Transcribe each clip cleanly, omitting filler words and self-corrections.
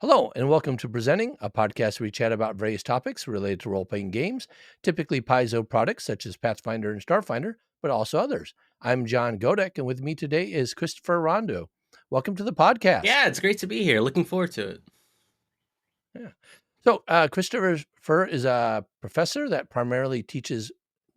Hello, and welcome to Presenting, a podcast where we chat about various topics related to role playing games, typically Paizo products such as Pathfinder and Starfinder, but also others. I'm John Godek, and with me today is Christopher Rondeau. Welcome to the podcast. Yeah, it's great to be here. Looking forward to it. Yeah. So, Christopher is a professor that primarily teaches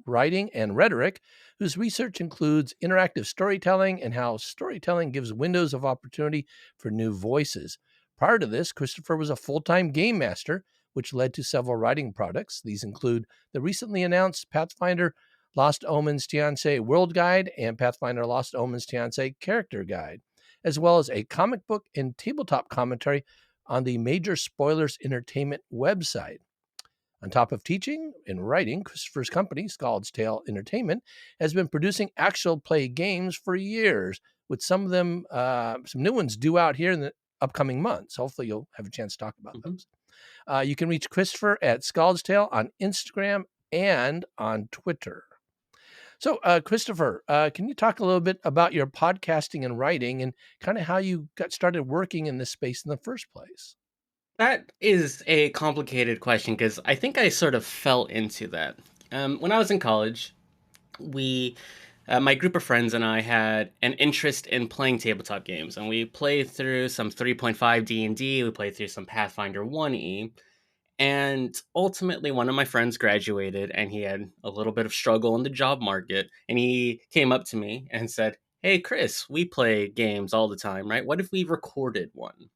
writing and rhetoric, whose research includes interactive storytelling and how storytelling gives windows of opportunity for new voices. Prior to this, Christopher was a full time game master, which led to several writing products. These include the recently announced Pathfinder Lost Omens Tiansei World Guide and Pathfinder Lost Omens Tiansei Character Guide, as well as a comic book and tabletop commentary on the Major Spoilers Entertainment website. On top of teaching and writing, Christopher's company, Scald's Tale Entertainment, has been producing actual play games for years, with some of them, some new ones due out here in the upcoming months. Hopefully, you'll have a chance to talk about Mhm. those. You can reach Christopher at Scald's Tale on Instagram and on Twitter. So, Christopher, can you talk a little bit about your podcasting and writing and kind of how you got started working in this space in the first place? That is a complicated question because I think I sort of fell into that. When I was in college, my group of friends and I had an interest in playing tabletop games, and we played through some 3.5 D&D, we played through some Pathfinder 1E, and ultimately one of my friends graduated and he had a little bit of struggle in the job market, and he came up to me and said, "Hey Chris, we play games all the time, right? What if we recorded one?"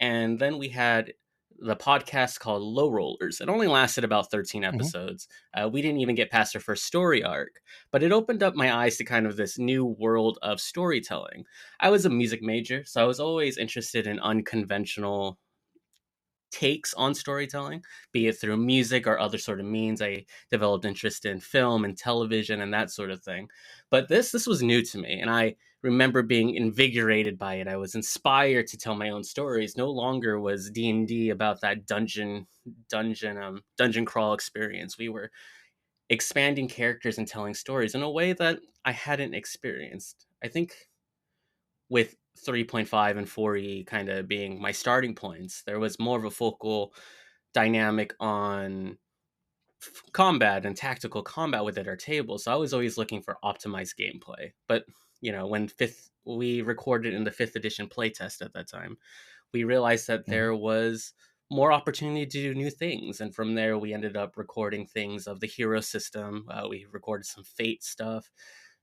And then we had the podcast called Low Rollers. It only lasted about 13 Mhm. episodes. We didn't even get past our first story arc, but it opened up my eyes to kind of this new world of storytelling. I was a music major, so I was always interested in unconventional takes on storytelling, be it through music or other sort of means. I developed interest in film and television and that sort of thing. But this was new to me, and I remember being invigorated by it. I was inspired to tell my own stories. No longer was D&D about that dungeon crawl experience. We were expanding characters and telling stories in a way that I hadn't experienced. I think with 3.5 and 4E kind of being my starting points, there was more of a focal dynamic on combat and tactical combat within our table. So I was always looking for optimized gameplay. But when fifth we recorded in the fifth edition playtest at that time, we realized that Mhm. there was more opportunity to do new things, and from there we ended up recording things of the hero system. We recorded some Fate stuff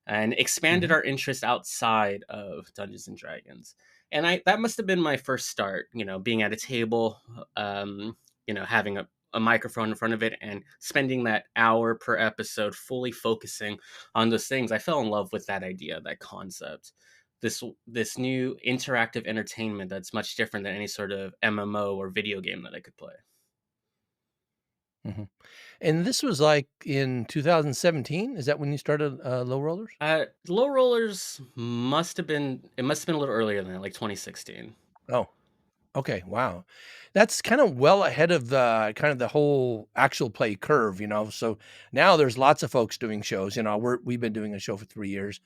and expanded Mhm. our interest outside of Dungeons and Dragons. And I that must have been my first start, being at a table, having a microphone in front of it and spending that hour per episode fully focusing on those things. I fell in love with that idea, that concept. This new interactive entertainment that's much different than any sort of MMO or video game that I could play. Mhm. And this was, like, in 2017? Is that when you started, Low Rollers? Low Rollers must have been a little earlier than that, like 2016. Oh, okay, wow. That's kinda well ahead of the kind of the whole actual play curve, so now there's lots of folks doing shows, we've been doing a show for 3 years,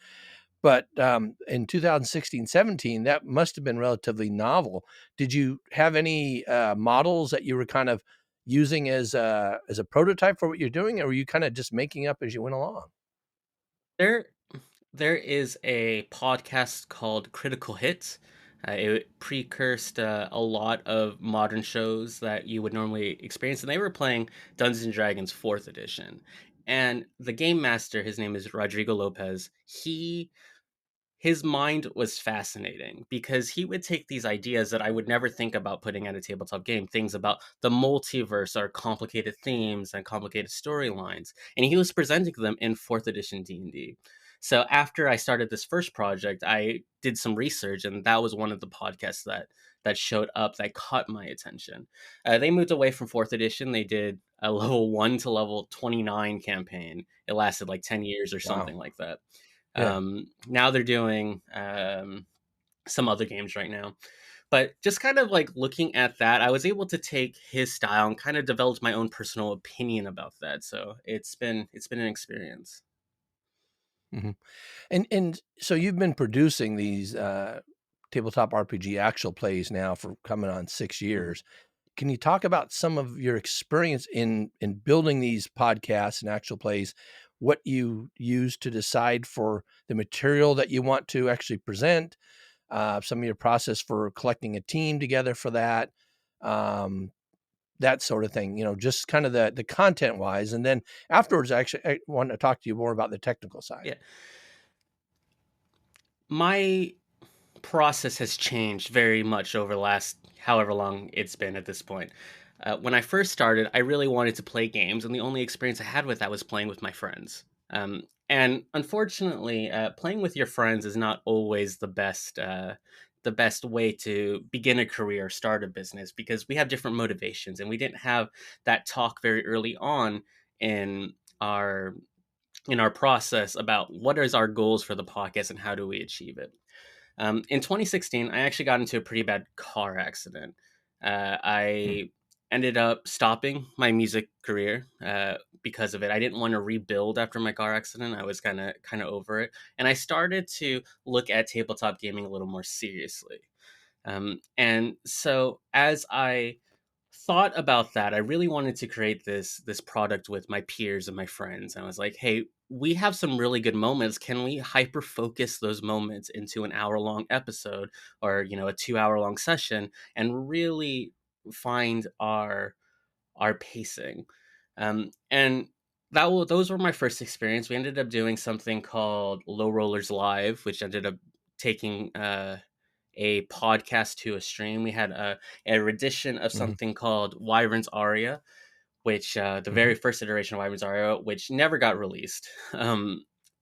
but, in 2016, 17, that must have been relatively novel. Did you have any, models that you were kind of using as a prototype for what you're doing, or were you kinda just making up as you went along? There there is a podcast called Critical Hit. It precursed a lot of modern shows that you would normally experience, and they were playing Dungeons and Dragons Fourth Edition. And the game master, his name is Rodrigo Lopez. His mind was fascinating because he would take these ideas that I would never think about putting at a tabletop game, things about the multiverse or complicated themes and complicated storylines, and he was presenting them in 4th edition D&D. So after I started this first project, I did some research, and that was one of the podcasts that showed up that caught my attention. They moved away from 4th edition. They did a level 1 to level 29 campaign. It lasted like 10 years or Wow. something like that. Yeah. Now they're doing some other games right now. But just kind of like looking at that, I was able to take his style and kind of develop my own personal opinion about that. So it's been an experience. Mhm. And so you've been producing these, tabletop RPG actual plays now for coming on 6 Mhm. years. Can you talk about some of your experience in building these podcasts and actual plays? What you use to decide for the material that you want to actually present, some of your process for collecting a team together for that, um, that sort of thing, just kind of the content wise. And then afterwards, actually, I want to talk to you more about the technical side. Yeah. My process has changed very much over the last however long it's been at this point. When I first started, I really wanted to play games, and the only experience I had with that was playing with my friends. And unfortunately, playing with your friends is not always the best way to begin a career, start a business, because we have different motivations, and we didn't have that talk very early on in our in our process about what is our goals for the podcast and how do we achieve it. In 2016, I actually got into a pretty bad car accident. Hmm. I ended up stopping my music career because of it. I didn't want to rebuild after my car accident. I was kind of over it, and I started to look at tabletop gaming a little more seriously. And so as I thought about that, I really wanted to create this product with my peers and my friends. And I was like, hey, we have some really good moments. Can we hyper focus those moments into an hour long episode or, a 2 hour long session and really find our pacing? And those were my first experience. We ended up doing something called Low Rollers Live, which ended up taking a podcast to a stream. We had a rendition of Hmm. something called Wyvern's Aria, which the Hmm. very first iteration of Wyvern's Aria, which never got released.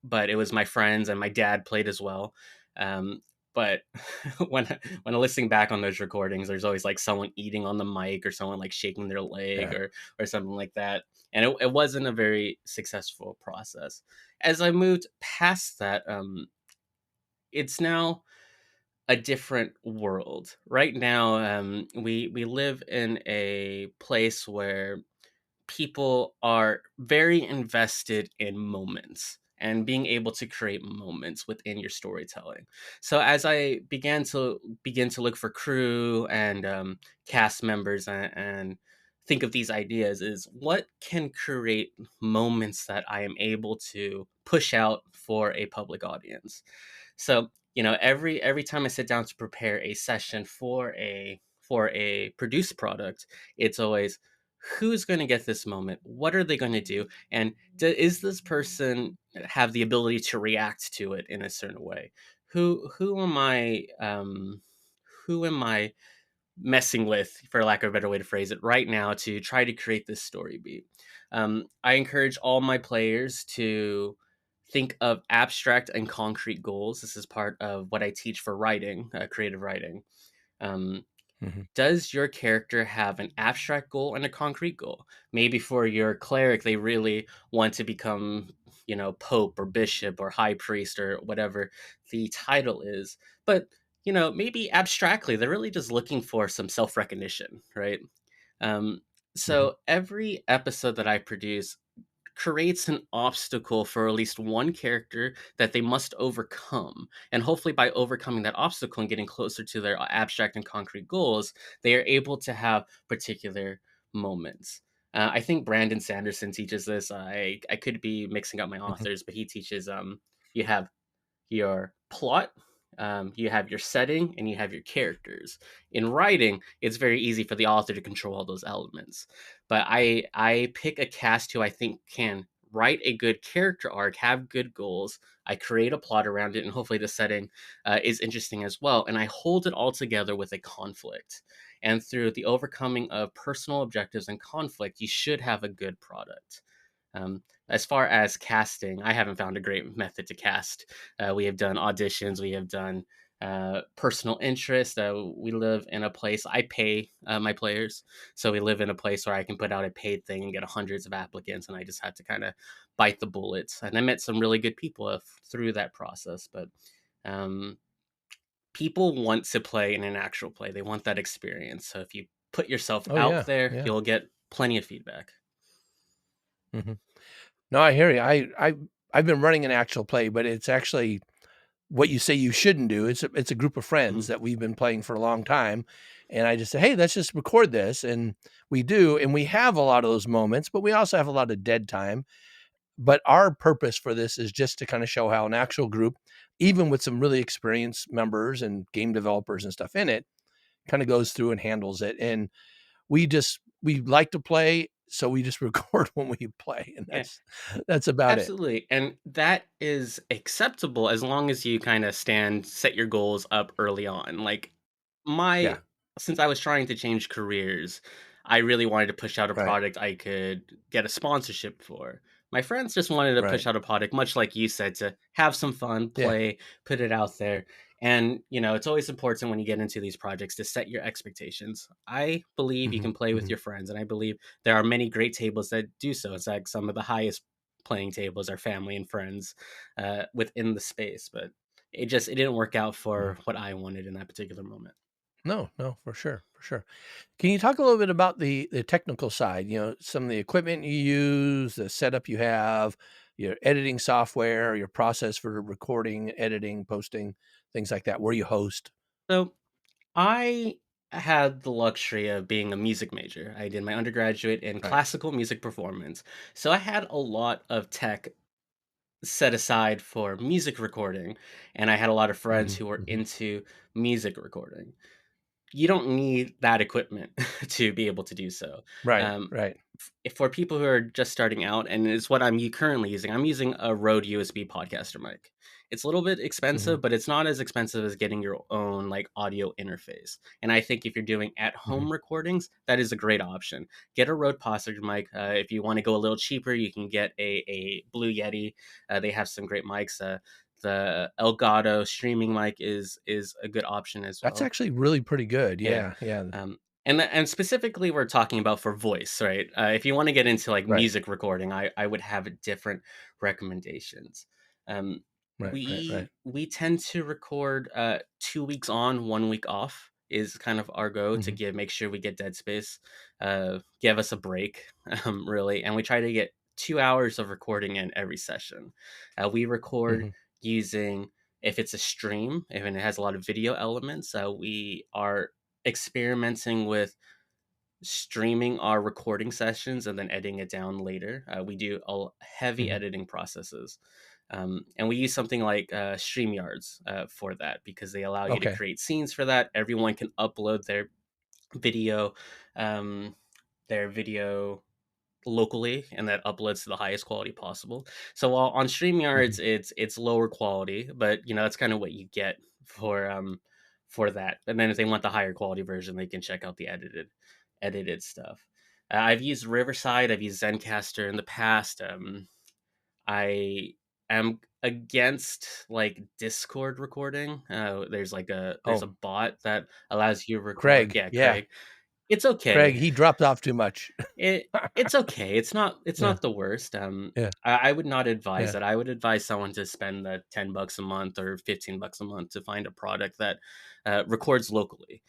But it was my friends and my dad played as well. Um, but when when listening back on those recordings, there's always like someone eating on the mic or someone like shaking their leg Yeah. or something like that, and it wasn't a very successful process. As I moved past that, it's now a different world. Right now, we live in a place where people are very invested in moments and being able to create moments within your storytelling. So as I begin to look for crew and cast members and think of these ideas is what can create moments that I am able to push out for a public audience. So, every time I sit down to prepare a session for a produced product, it's always who's going to get this moment? What are they going to do? And is this person have the ability to react to it in a certain way? Who am I? Who am I messing with, for lack of a better way to phrase it, right now to try to create this story beat? I encourage all my players to think of abstract and concrete goals. This is part of what I teach for writing, creative writing. Um, Hmm. does your character have an abstract goal and a concrete goal? Maybe for your cleric, they really want to become, pope or bishop or high priest or whatever the title is. But, maybe abstractly, they're really just looking for some self recognition, right? Um, Hmm. so every episode that I produce creates an obstacle for at least one character that they must overcome. And hopefully, by overcoming that obstacle and getting closer to their abstract and concrete goals, they are able to have particular moments. I think Brandon Sanderson teaches this. I could be mixing up my Hmm. authors, but he teaches you have your plot, you have your setting, and you have your characters. In writing, it's very easy for the author to control all those elements. But I pick a cast who I think can write a good character arc, have good goals. I create a plot around it, and hopefully the setting is interesting as well. And I hold it all together with a conflict. And through the overcoming of personal objectives and conflict, you should have a good product. As far as casting, I haven't found a great method to cast. We have done auditions, we have done personal interest. We live in a place, I pay my players. So we live in a place where I can put out a paid thing and get hundreds of applicants, and I just have to kind of bite the bullets. And I met some really good people through that process. But um, people want to play in an actual play, they want that experience. So if you put yourself Oh out yeah, there, yeah. you'll get plenty of feedback. Hmm. No, I hear you. I've been running an actual play, but it's actually what you say you shouldn't do. It's a group of friends Mhm. that we've been playing for a long time, and I just say, "Hey, let's just record this," and we do, and we have a lot of those moments, but we also have a lot of dead time. But our purpose for this is just to kinda show how an actual group, even with some really experienced members and game developers and stuff in it, kinda goes through and handles it, and we like to play, so we just record when we play, and Yeah. that's about it. Absolutely, and that is acceptable as long as you kinda set your goals up early on, like, my Yeah, since I was trying to change careers, I really wanted to push out a right, product I could get a sponsorship for. My friends just wanted to right. push out a product, much like you said, to have some fun, Yeah, play, put it out there, and, it's always important when you get into these projects to set your expectations. I believe you mhm, can play with mhm, your friends, and I believe there are many great tables that do so. It's like some of the highest playing tables are family and friends, within the space, but it didn't work out mhm. for what I wanted in that particular moment. No, no, for sure, for sure. Can you talk a little bit about the technical side? Some of the equipment you use, the setup you have, your editing software, your process for recording, editing, posting, things like that, where you host. So I had the luxury of being a music major. I did my undergraduate in Right. classical music performance. So I had a lot of tech set aside for music recording, and I had a lot of friends Mhm, who were mhm. into music recording. You don't need that equipment to be able to do so. Right, Um, right. for people who are just starting out, and it's what currently using, I'm using a Rode USB podcaster mic. It's a little bit Mhm, expensive, but it's not as expensive as getting your own like audio interface. And I think if you're doing at mhm, home recordings, that is a great option. Get a Rode podcaster mic. If you want to go a little cheaper, you can get a Blue Yeti. They have some great mics. The Elgato streaming mic is a good option as That's well. actually really pretty good. Yeah. Yeah, yeah. And specifically, we're talking about for voice, right? If you want to get into like Right, music recording, I would have different recommendations. Um, right, right, right. we tend to record 2 weeks on, 1 week off is kind of our go to Mhm, give make sure we get dead space, give us a break, really, and we try to get 2 hours of recording in every session. We record mhm, using if it's a stream, if it has a lot of video elements, we are experimenting with streaming our recording sessions and then editing it down later. We do heavy mhm. editing processes. And we use something like StreamYards for that because they allow you to Okay. create scenes for that. Everyone can upload video, um, their video locally, and that uploads to the highest quality possible. So while on Mhm, StreamYards it's lower quality, but that's kind of what you get for that. And then if they want the higher quality version, they can check out the edited stuff. I've used Riverside, I've used Zencaster in the past. I am against like Discord recording. There's a Oh, bot that allows you to record. Craig. Yeah, Yeah. Craig. It's Craig, okay. he dropped off too much. It's okay. It's Yeah, not the worst. yeah, I would not advise yeah. that. I would advise someone to spend the $10 a month or $15 a month to find a product that records locally.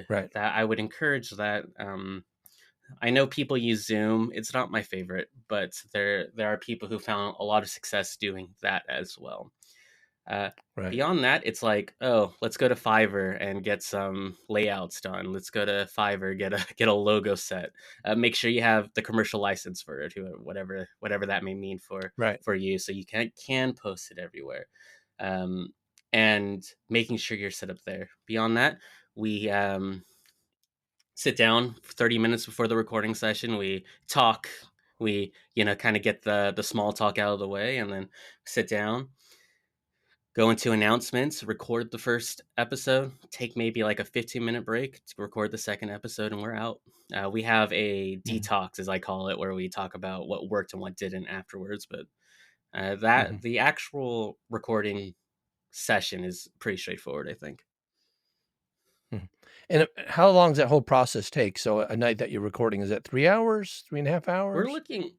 Right. That I would encourage that. I know people use Zoom. It's not my favorite, but there are people who found a lot of success doing that as well. Uh, Right. Beyond that, it's like, oh, let's go to Fiverr and get some layouts done. Let's go to Fiverr, get a logo set. Make sure you have the commercial license for it, whatever that may mean Right. for you, so you can post it everywhere. Um, and making sure you're set up there. Beyond that, we sit down 30 minutes before the recording session. We talk. We kind of get the small talk out of the way, and then sit down, go into announcements, record the first episode, take maybe like a 15-minute break to record the second episode, and we're out. We have a Mhm, detox, as I call it, where we talk about what worked and what didn't afterwards. But that mhm, the actual recording session is pretty straightforward, I think. mhm. And, how long does that whole process take? So, a night that you're recording, is that 3 hours, 3.5 We're hours? looking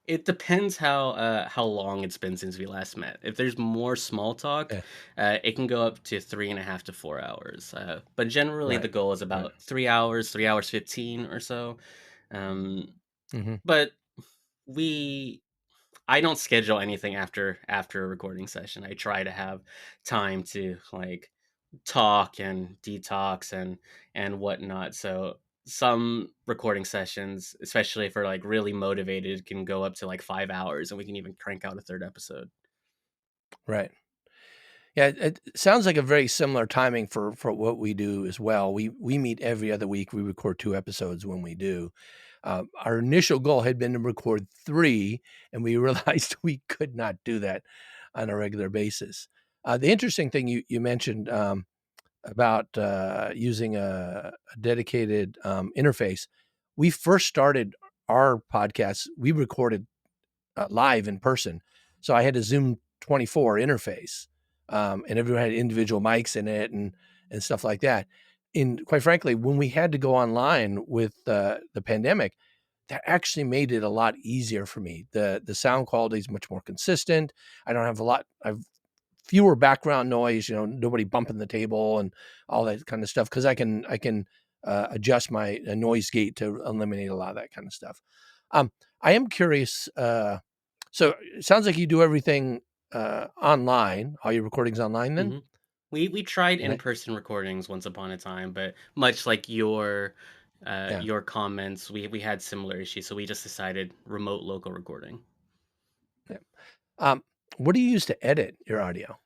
It depends how long it's been since we last met. If there's more small talk, Yeah. it can go up to 3.5 to 4 hours. But generally, the Right. goal is Right. about 3 hours, 3 hours 15 or so. Um, Mhm, but we I don't schedule anything after a recording session. I try to have time to like talk and detox and whatnot. So some recording sessions, especially if we're like really motivated, can go up to like 5 hours, and we can even crank out a third episode. Right. Yeah, it sounds like a very similar timing for what we do as well. We meet every other week. We record 2 episodes when we do. Our initial goal had been to record 3, and we realized we could not do that on a regular basis. The interesting thing you mentioned, about, using a dedicated, interface. We first started our podcast, we recorded live in person. So I had a Zoom 24 interface, and everyone had individual mics in it and stuff like that. And quite frankly, when we had to go online with the pandemic, that actually made it a lot easier for me. The sound quality is much more consistent. I don't have a lot. I've fewer background noise. You know, nobody bumping the table and all that kind of stuff because I can adjust my noise gate to eliminate a lot of that kind of stuff. Um, I am curious. So it sounds like you do everything online. All your recordings online, then? hmm we tried And in person recordings once upon a time, but much like yeah, your comments, we had similar issues, so we just decided remote local recording. yeah. Um, what do you use to edit your audio?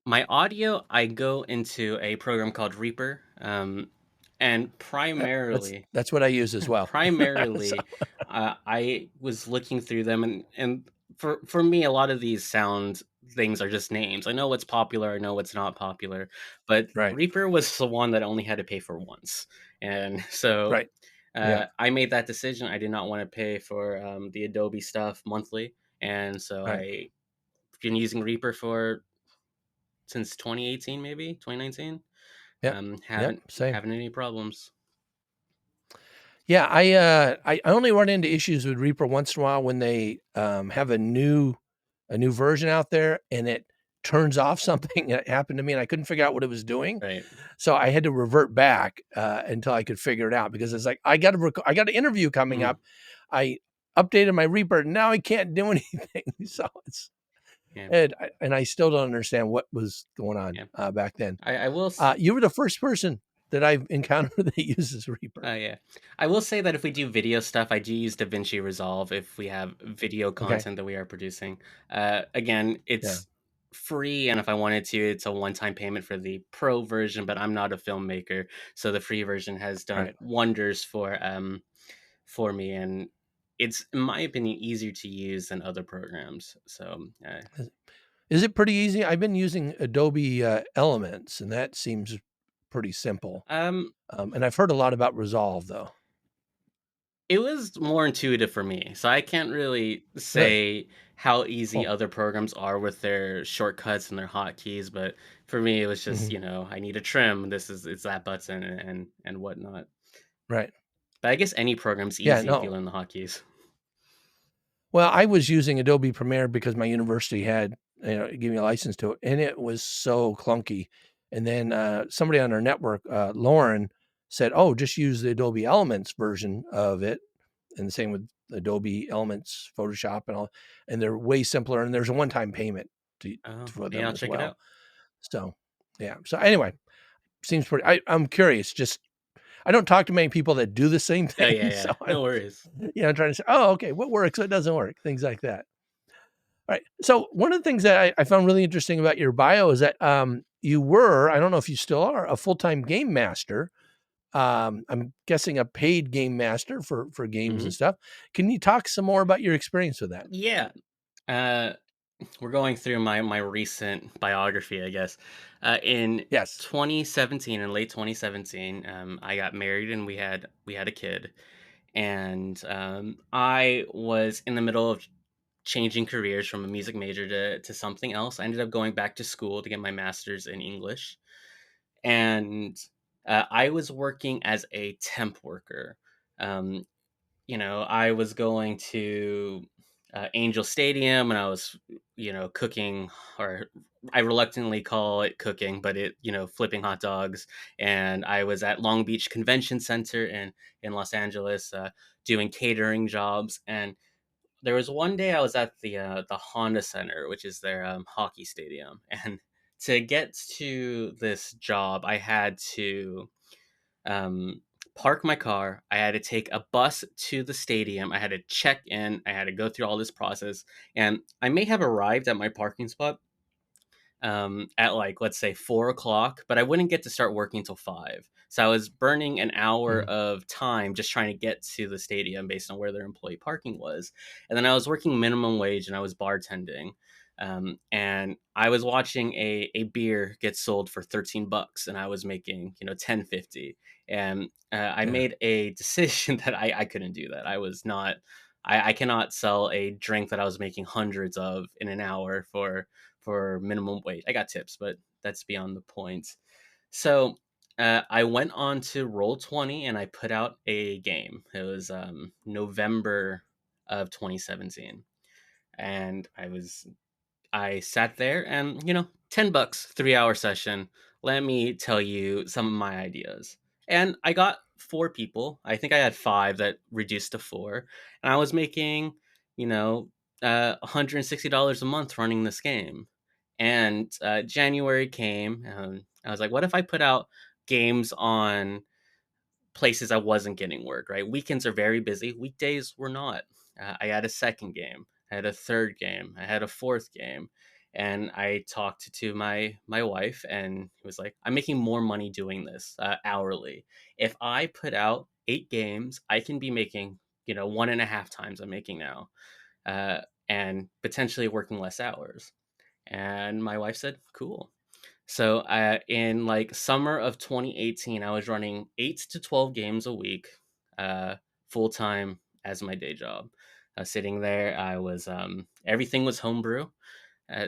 My audio, I go into a program called Reaper, and primarily That's what I use as well. So, primarily, I was looking through them, and for me, a lot of these sound things are just names. I know what's popular, I know what's not popular, but right, Reaper was the one that I only had to pay for once, and so right, yeah, I made that decision. I did not want to pay for the Adobe stuff monthly, and so right, I been using Reaper for since 2018, maybe 2019. yep, yep, Haven't same. having any problems. Yeah, I only run into issues with Reaper once in a while when they have a new version out there and it turns off something. It happened to me and I couldn't figure out what it was doing. Right. So I had to revert back until I could figure it out because it's like I got an interview coming Mhm. up. I updated my Reaper and now I can't do anything. So it's Yeah. and I still don't understand what was going on Yeah. back then. I will. You were the first person that I've encountered that uses Reaper. Yeah. I will say that if we do video stuff, I do use DaVinci Resolve if we have video Okay, content that we are producing. Again, yeah, it's free, and if I wanted to, it's a one-time payment for the pro version. But I'm not a filmmaker, so the free version has done right. wonders for me, and it's, in my opinion, easier to use than other programs. So, Is it pretty easy? I've been using Adobe, Elements, and that seems pretty simple. um, And I've heard a lot about Resolve, though. it was more intuitive for me, so I can't really Really? say how easy Oh, other programs are with their shortcuts and their hotkeys, but for me, it was just, mhm, I need a trim. It's that button and whatnot. right. But I guess any program's Yeah, easy if you no. learn the hotkeys. Well, I was using Adobe Premiere because my university had, gave me a license to it, and it was so clunky. And then, somebody on our network, Lauren, said, "Oh, just use the Adobe Elements version of it," and the same with Adobe Elements, Photoshop, and all, and they're way simpler, and there's a one-time payment to Oh, for yeah, them I'll as check it well. out. So, yeah. So anyway, seems pretty. I'm curious. Just I don't talk to many people that do the same Oh, thing, yeah, so yeah. I'm No worries. I'm trying to say, oh, okay, what works, what doesn't work, things like that. All right. So one of the things that I found really interesting about your bio is that you were, I don't know if you still are, a full time game master. I'm guessing a paid game master for games and hmm stuff. Can you talk some more about your experience with that? Yeah. Uh, we're going through my recent biography, I guess. In Yes. 2017, in late 2017, I got married and we had a kid, and I was in the middle of changing careers from a music major to something else. I ended up going back to school to get my master's in English, and I was working as a temp worker. Um, I was going to Angel Stadium, and I was, cooking, or I reluctantly call it cooking, but flipping hot dogs. And I was at Long Beach Convention Center in Los Angeles, doing catering jobs. And there was one day I was at the Honda Center, which is their hockey stadium, and to get to this job, I had to um, park my car. I had to take a bus to the stadium. I had to check in. I had to go through all this process, and I may have arrived at my parking spot at like let's say 4 o'clock, but I wouldn't get to start working until 5. So I was burning an hour Mhm. of time just trying to get to the stadium based on where their employee parking was, and then I was working minimum wage and I was bartending. And I was watching a beer get sold for $13, and I was making 10.50, and I Yeah. made a decision that I couldn't do that. I was not. I cannot sell a drink that I was making hundreds of in an hour for minimum wage. I got tips, but that's beyond the point. So I went on to Roll20 and I put out a game. It was November of 2017, and I sat there and, $10, 3 hour session. Let me tell you some of my ideas. And I got four people. I think I had five that reduced to four. And I was making, $160 a month running this game. And January came. And I was like, what if I put out games on places I wasn't getting work, right? Weekends are very busy. Weekdays were not. I had a second game. I had a third game. I had a fourth game. And I talked to my wife, and he was like, I'm making more money doing this hourly. If I put out 8 games, I can be making, one and a half times I'm making now, uh, and potentially working less hours. And my wife said, cool. So in like summer of 2018, I was running 8 to 12 games a week, full time as my day job. Sitting there, I was everything was homebrew,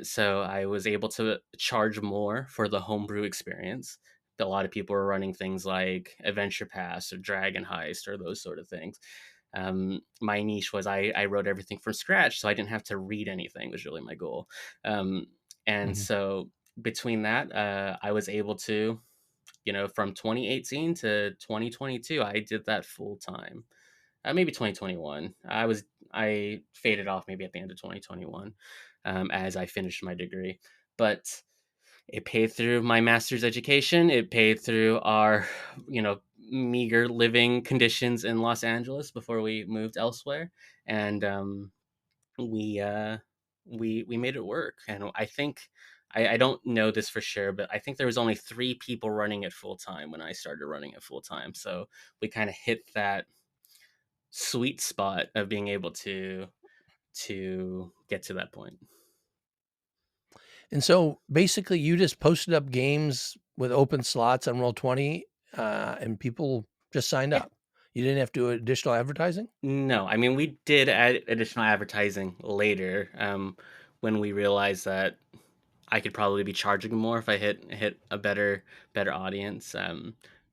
so I was able to charge more for the homebrew experience. A lot of people were running things like Adventure Pass or Dragon Heist or those sort of things. My niche was I wrote everything from scratch, so I didn't have to read anything. Was really my goal, um, and Mhm. so between that, I was able to, from 2018 to 2022, I did that full time. Maybe 2021. I faded off maybe at the end of 2021 as I finished my degree, but it paid through my master's education. It paid through our, meager living conditions in Los Angeles before we moved elsewhere, and we we made it work. And I think I don't know this for sure, but I think there was only 3 people running it full time when I started running it full time. So we kind of hit that sweet spot of being able to get to that point. And so basically, you just posted up games with open slots on Roll20, and people just signed Yeah. up. You didn't have to do additional advertising? No, I mean we did add additional advertising later when we realized that I could probably be charging more if I hit a better audience.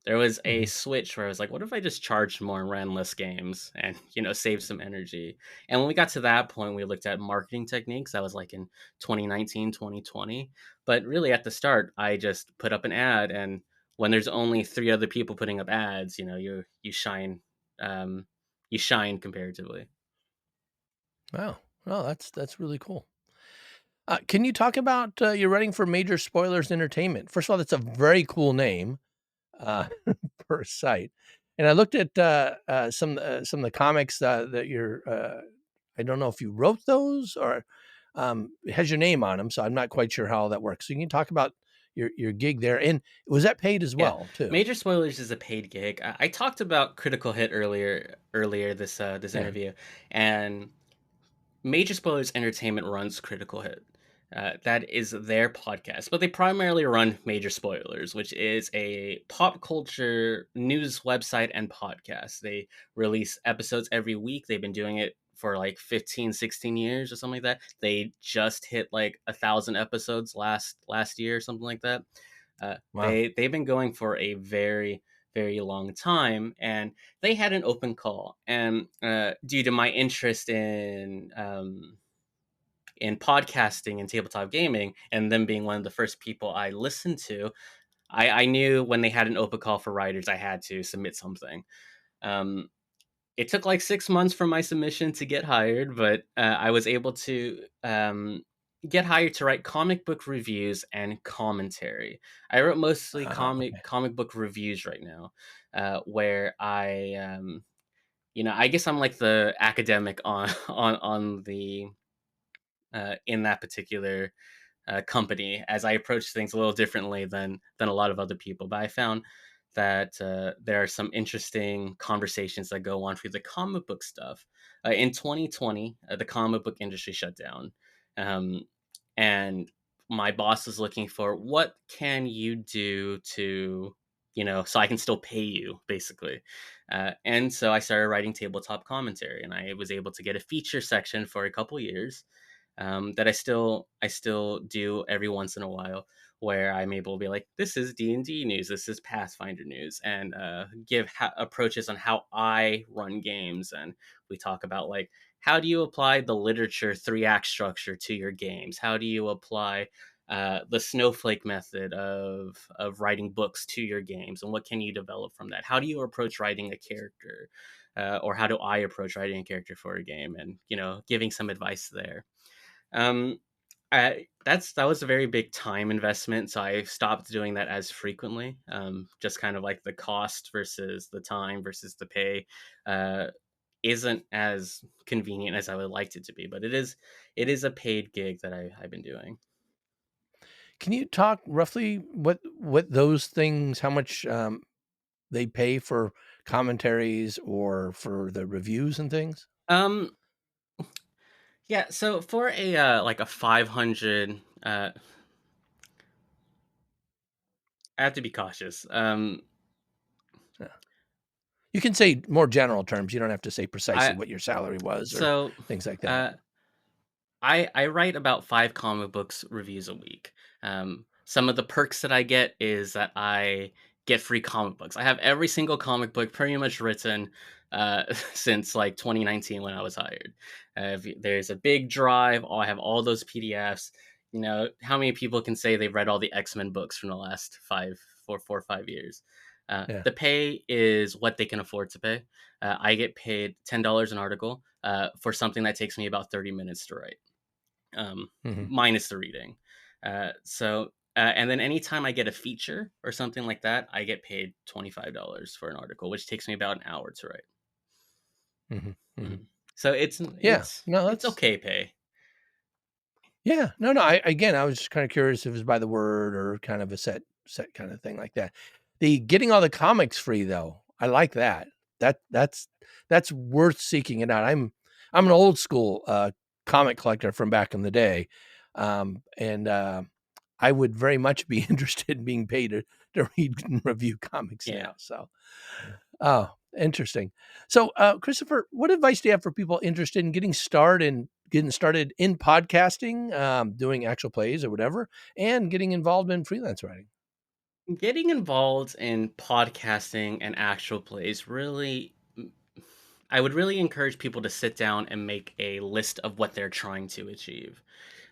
There was a Mhm. switch where I was like, what if I just charged more and ran less games and save some energy? And when we got to that point, we looked at marketing techniques. That was like in 2019, 2020. But really, at the start, I just put up an ad, and when there's only 3 other people putting up ads, you shine, um, you shine comparatively. Wow. Well, that's really cool. Can you talk about your running for Major Spoilers Entertainment? First of all, that's a very cool name uh, per site. And I looked at some of the comics that you're. I don't know if you wrote those or it has your name on them, so I'm not quite sure how that works. So you can talk about your gig there, and was that paid as Yeah, well too? Major Spoilers is a paid gig. I talked about Critical Hit earlier this Yeah. interview, and Major Spoilers Entertainment runs Critical Hit. That is their podcast, but they primarily run Major Spoilers, which is a pop culture news website and podcast. They release episodes every week. They've been doing it for like 15, 16 years or something like that. They just hit like 1,000 episodes last year or something like that. Wow. They've been going for a very long time, and they had an open call. And due to my interest in podcasting and tabletop gaming, and them being one of the first people I listened to, I knew when they had an open call for writers, I had to submit something. Um, it took like 6 months from my submission to get hired, but I was able to get hired to write comic book reviews and commentary. I wrote mostly Okay. comic book reviews right now, where I guess I'm like the academic on on the in that particular company, as I approach things a little differently than a lot of other people. But I found that there are some interesting conversations that go on through the comic book stuff. In 2020, the comic book industry shut down, um, and my boss was looking for what can you do to so I can still pay you, basically. And so I started writing tabletop commentary, and I was able to get a feature section for a couple years, that I still do every once in a while, where I'm able to be like, this is D&D news, this is Pathfinder news, and give approaches on how I run games, and we talk about like, how do you apply the literature 3 act structure to your games? How do you apply the snowflake method of writing books to your games, and what can you develop from that? How do you approach writing a character, or how do I approach writing a character for a game, and giving some advice there. um, that was a very big time investment, so I stopped doing that as frequently. Just kind of like the cost versus the time versus the pay uh, isn't as convenient as I would like it to be, but it is a paid gig that I've been doing. Can you talk roughly what those things, how much they pay for commentaries or for the reviews and things? Um, yeah, so for a like a 500, I have to be cautious. Yeah. You can say more general terms. You don't have to say precisely I what your salary was or so things like that. uh I write about 5 comic books reviews a week. Some of the perks that I get is that I get free comic books. I have every single comic book pretty much written since like 2019 when I was hired. There's a big drive. I have all those PDFs. How many people can say they've read all the X-Men books from the last 4 or 5 years? Yeah. The pay is what they can afford to pay. I get paid $10 an article for something that takes me about 30 minutes to write, Mhm. minus the reading. And then anytime I get a feature or something like that, I get paid $25 for an article, which takes me about an hour to write. Mhm. Mhm. Mhm. So it's Yeah. it's No, it's that's okay pay. yeah. No, I again, I was just kinda curious if it was by the word or kind of a set kinda thing like that. The getting all the comics free, though, I like that. That's worth seeking it out. I'm an old school, comic collector from back in the day, and, I would very much be interested in being paid to read and review comics Yeah. now, so oh, interesting. So, Christopher, what advice do you have for people interested in getting started in podcasting, doing actual plays or whatever, and getting involved in freelance writing? Getting involved in podcasting and actual plays really, I would really encourage people to sit down and make a list of what they're trying to achieve.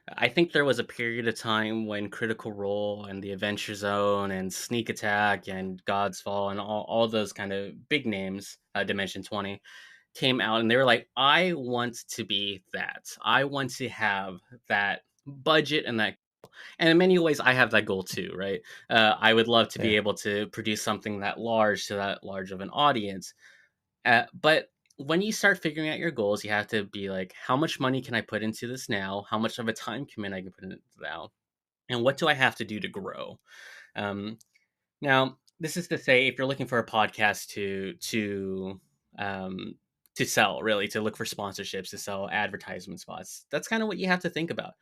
I think there was a period of time when Critical Role and The Adventure Zone and Sneak Attack and God's Fall and all those kind of big names, Dimension 20, came out, and they were like, I want to be that. I want to have that budget and that. And in many ways, I have that goal too, right? I would love to be Yeah. able to produce something that large to that large of an audience. But when you start figuring out your goals, you have to be like, how much money can I put into this now? How much of a time commitment I can put into now? And what do I have to do to grow? Um, Now, this is to say, if you're looking for a podcast um, to sell, really, to look for sponsorships, to sell advertisement spots, that's kind of what you have to think about.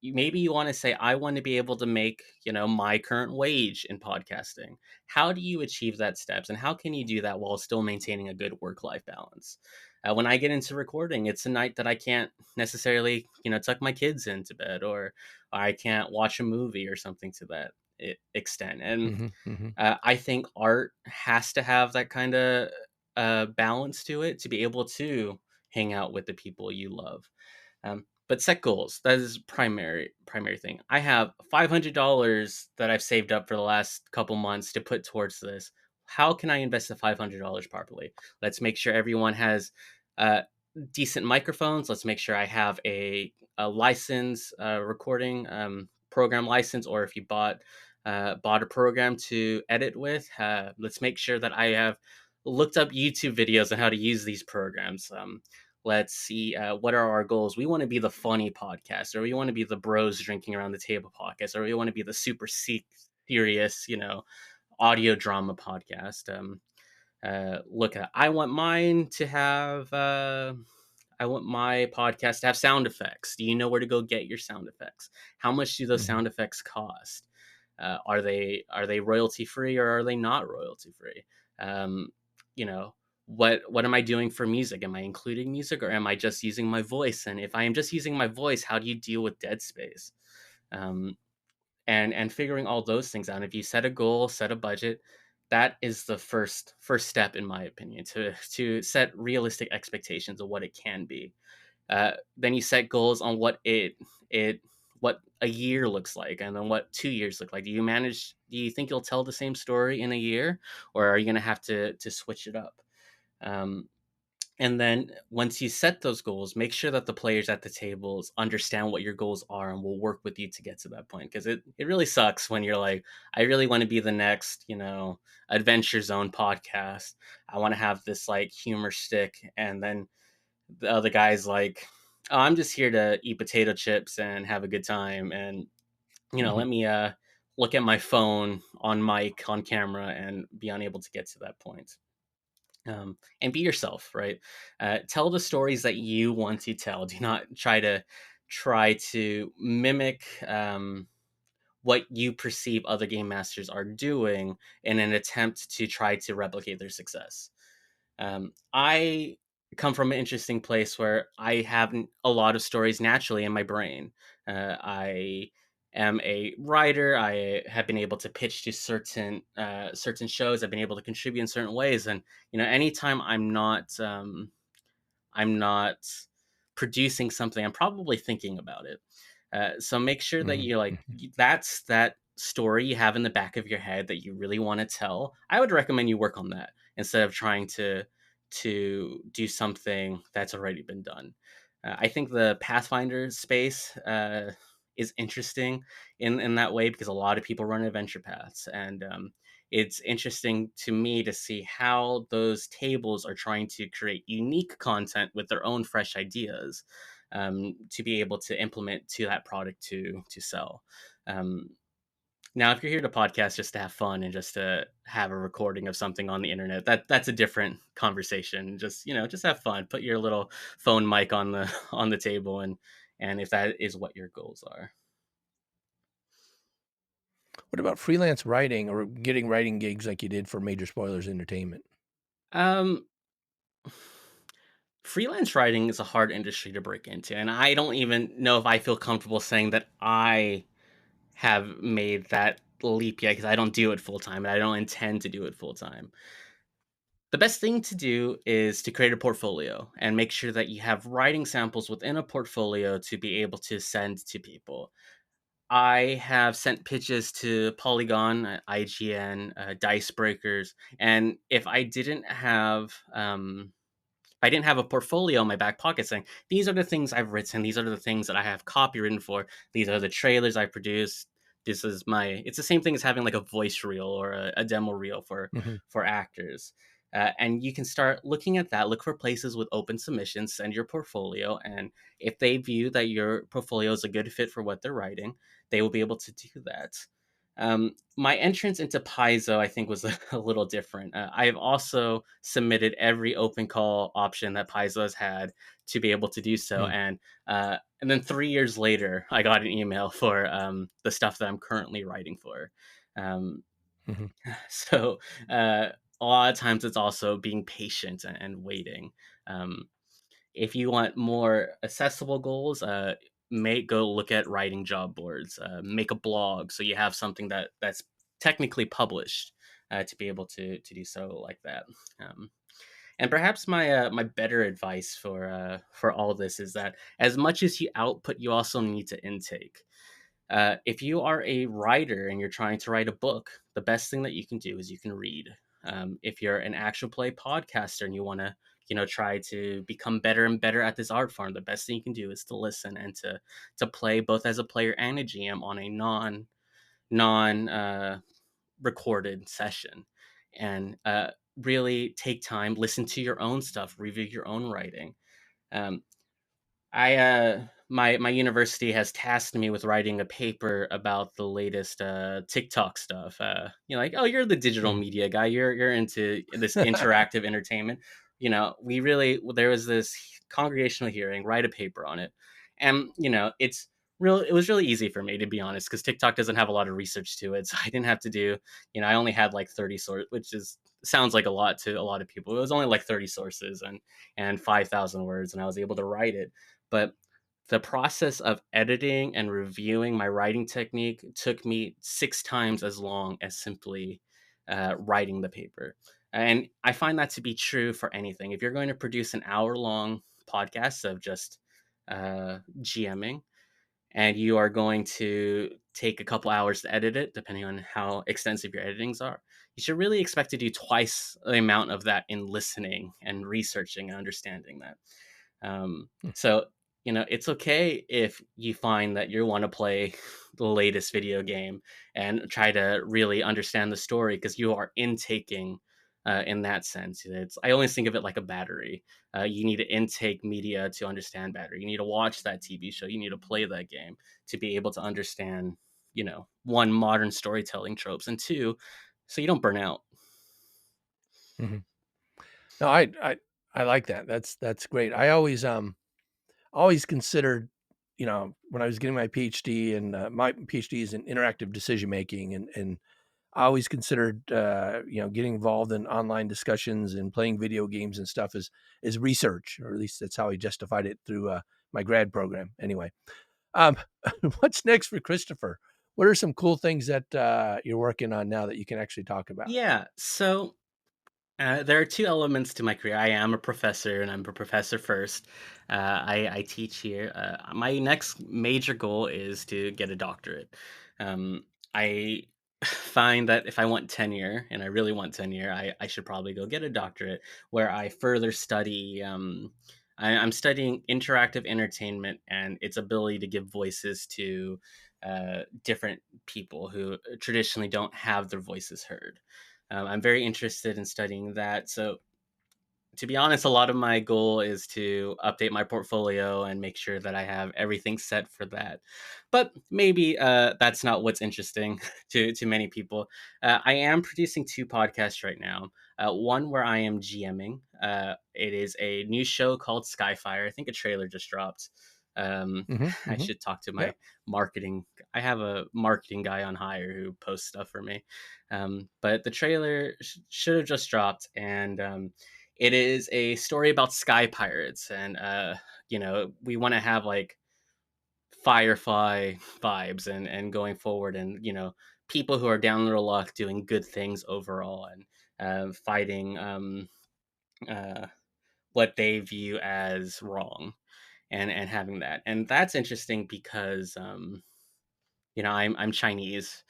Maybe you want to say, I want to be able to make my current wage in podcasting. How do you achieve that steps, and how can you do that while still maintaining a good work life balance? When I get into recording, it's a night that I can't necessarily tuck my kids into bed, or I can't watch a movie or something to that extent. And Mhm, mhm, I think art has to have that kind of balance to it to be able to hang out with the people you love. But set goals. That is primary thing. I have $500 that I've saved up for the last couple months to put towards this. how can I invest the $500 properly? Let's make sure everyone has uh, decent microphones. Let's make sure I have a license, recording program license, or if you bought a program to edit with, let's make sure that I have looked up YouTube videos on how to use these programs. Let's see, what are our goals? We want to be the funny podcast, or we want to be the bros drinking around the table podcast, or we want to be the super serious, audio drama podcast. Look at, I want mine to have I want my podcast to have sound effects. Do you know where to go get your sound effects? How much do those Mhm. sound effects cost? Are they royalty free, or are they not royalty free? Um, you know, what am I doing for music? Am I including music, or am I just using my voice? And if I am just using my voice, how do you deal with dead space? Um, and figuring all those things out. If you set a goal, set a budget, that is the first step, in my opinion, to set realistic expectations of what it can be. Then you set goals on it what a year looks like, and then what 2 years look like. Do you think you'll tell the same story in a year, or are you going to have to switch it up? um, and then once you set those goals, make sure that the players at the tables understand what your goals are and will work with you to get to that point. Because it really sucks when you're like, I really want to be the next, Adventure Zone podcast. I want to have this like humor stick. And then the other guy's like, oh, I'm just here to eat potato chips and have a good time. And, Mhm. let me look at my phone on mic, on camera, and be unable to get to that point. And be yourself, right? Tell the stories that you want to tell. Do not try to mimic what you perceive other game masters are doing in an attempt to try to replicate their success. I come from an interesting place where I have a lot of stories naturally in my brain. I am a writer. I have been able to pitch to certain shows. I've been able to contribute in certain ways, and anytime I'm not producing something, I'm probably thinking about it. So make sure that Mhm. you're like, Mhm. that's that story you have in the back of your head that you really want to tell. I would recommend you work on that instead of trying to do something that's already been done. I think the Pathfinder space is interesting in that way, because a lot of people run adventure paths, and it's interesting to me to see how those tables are trying to create unique content with their own fresh ideas, to be able to implement to that product to sell. Um, Now, if you're here to podcast just to have fun and just to have a recording of something on the internet, that's a different conversation. Just have fun. Put your little phone mic on the on the table, and if that is what your goals are. What about freelance writing or getting writing gigs like you did for Major Spoilers Entertainment? Um, Freelance writing is a hard industry to break into, and I don't even know if I feel comfortable saying that I have made that leap yet, because I don't do it full time and I don't intend to do it full time. The best thing to do is to create a portfolio and make sure that you have writing samples within a portfolio to be able to send to people. I have sent pitches to Polygon, IGN, Dice Breakers, and if I didn't have a portfolio in my back pocket saying, these are the things I've written, these are the things that I have copywritten for, these are the trailers I produced. It's the same thing as having like a voice reel or a demo reel Mhm. for actors. And you can start looking at that, look for places with open submissions, send your portfolio. And if they view that your portfolio is a good fit for what they're writing, they will be able to do that. My entrance into Paizo, I think, was a little different. I've also submitted every open call option that Paizo has had to be able to do so, Mm. and then 3 years later, I got an email for the stuff that I'm currently writing for. Um, Mhm. so a lot of times, it's also being patient and waiting. Um, if you want more accessible goals, go look at writing job boards. Make a blog so you have something that's technically published, to be able to do so like that. Um, and perhaps my better advice for all this is that as much as you output, you also need to intake. If you are a writer and you're trying to write a book, the best thing that you can do is you can read. If you're an actual play podcaster and you want to, try to become better and better at this art form, the best thing you can do is to listen and to play both as a player and a GM on a non recorded session, and really take time, listen to your own stuff, review your own writing. Um, I my university has tasked me with writing a paper about the latest TikTok stuff. Like, oh, you're the digital Mm. media guy. You're into this interactive entertainment. We really, there was this congregational hearing, write a paper on it, and it's real. It was really easy for me, to be honest, because TikTok doesn't have a lot of research to it, so I didn't have to do. I only had like 30 sources, which is sounds like a lot to a lot of people. It was only like 30 sources and 5,000 words, and I was able to write it. But the process of editing and reviewing my writing technique took me 6 times as long as simply writing the paper. And I find that to be true for anything. If you're going to produce an hour long podcast of just GMing, and you are going to take a couple hours to edit it, depending on how extensive your editings are, you should really expect to do twice the amount of that in listening and researching and understanding that. So, it's okay if you find that you want to play the latest video game and try to really understand the story, because you are intaking in that sense. I always think of it like a battery. You need to intake media to understand battery. You need to watch that TV show. You need to play that game to be able to understand, one, modern storytelling tropes, and two, so you don't burn out. Mhm. No, I like that. That's great. I always considered, when I was getting my PhD, and my PhD is in interactive decision making, and I always considered, getting involved in online discussions and playing video games and stuff as research, or at least that's how I justified it through my grad program. Anyway, um, what's next for Christopher? What are some cool things that you're working on now that you can actually talk about? Yeah. So there are two elements to my career. I am a professor, and I'm a professor first. I teach here. My next major goal is to get a doctorate. I find that if I want tenure, and I really want tenure, I should probably go get a doctorate where I further study. I'm studying interactive entertainment and its ability to give voices to different people who traditionally don't have their voices heard. I'm very interested in studying that. So, to be honest, a lot of my goal is to update my portfolio and make sure that I have everything set for that. But maybe that's not what's interesting to many people. I am producing two podcasts right now. One where I am GMing. It is a new show called Skyfire. I think a trailer just dropped. Um, Hmm. I Hmm. should talk to Yeah, my marketing. I have a marketing guy on hire who posts stuff for me. But the trailer should have just dropped, and it is a story about sky pirates, and we want to have like Firefly vibes, and going forward, and people who are down their luck doing good things overall, and fighting uh, what they view as wrong, and having that, and that's interesting because I'm Chinese.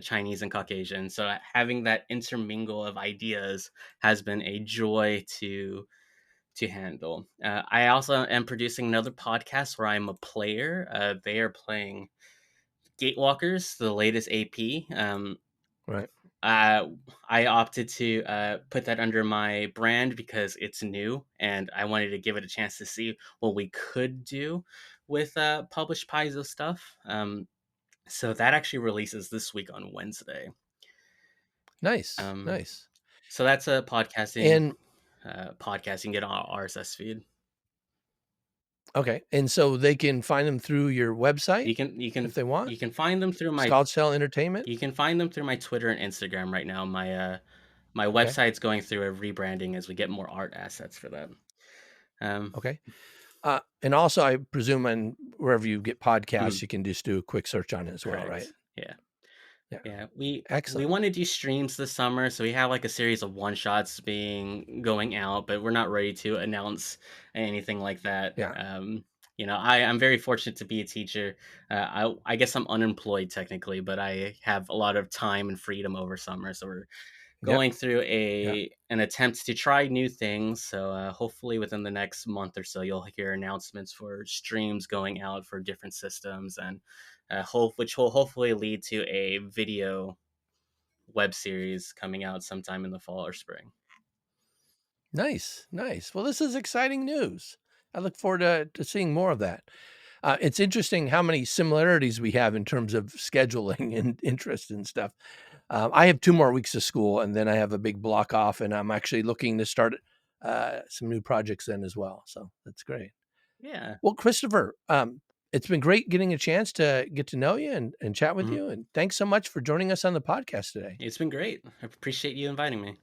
Chinese and Caucasian, so having that intermingle of ideas has been a joy to handle. I also am producing another podcast where I'm a player. They are playing Gatewalkers, the latest AP. right. Uh, I opted to put that under my brand because it's new, and I wanted to give it a chance to see what we could do with published Paizo stuff. So that actually releases this week on Wednesday. Nice, Um, nice. so that's a podcasting And podcast. You can get on our RSS feed. okay, and so they can find them through your website You can you if can they want. you can find them through my Scaled Entertainment. you can find them through my Twitter and Instagram right now. My Okay, website's going through a rebranding as we get more art assets for them. Um, okay. And also, I presume, and wherever you get podcasts, mhm, you can just do a quick search on it as well, right? correct. Yeah. Yeah, Yeah, we excellent. want to do streams this summer, so we have like a series of one shots being going out, but we're not ready to announce anything like that. Yeah, I'm very fortunate to be a teacher. I guess I'm unemployed technically, but I have a lot of time and freedom over summer, so Yep. going through Yeah. a an attempt to try new things. So hopefully within the next month or so, you'll hear announcements for streams going out for different systems, and which will hopefully lead to a video web series coming out sometime in the fall or spring. Nice. Nice. Well, this is exciting news. I look forward to seeing more of that. It's interesting how many similarities we have in terms of scheduling and interest and stuff. I have 2 more weeks of school, and then I have a big block off, and I'm actually looking to start some new projects then as well. So that's great. Yeah. Well, Christopher, it's been great getting a chance to get to know you and chat with Mhm. you. And thanks so much for joining us on the podcast today. It's been great. I appreciate you inviting me.